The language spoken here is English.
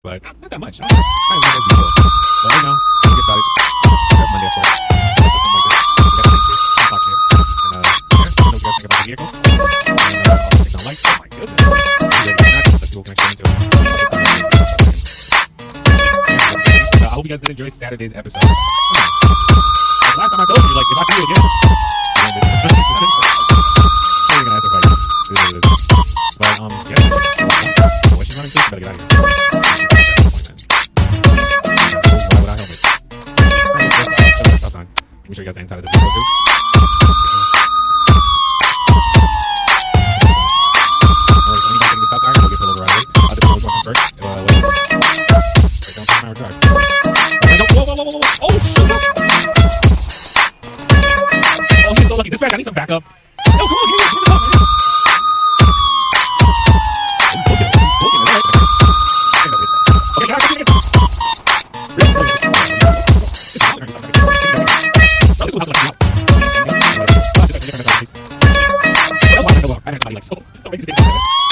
but not that much. I don't know before. But right now, let's get started. Every Monday, of course. Something like this. We got the night shift, clock shift, and yeah, I know what you guys think about the vehicle. And also take down lights. Oh my goodness. Let's see what we can actually get into. I hope you guys did enjoy Saturday's episode. Last time I told you, like, if I see you again, then this is you're gonna answer fight. But yeah, what she's running to, you better get out of here. Why would I help it? Stop sign. Let me show you guys the inside of the vehicle too. Alright, so when you guys taking the stop sign, we'll get pulled over right away. I'll just pull over one first. Wait, don't take my drive. Whoa. Oh, shit. Oh, he's so lucky. Dispatch, I need some backup. Yo, come on, give me the up, man. Okay, guys, let's get it. I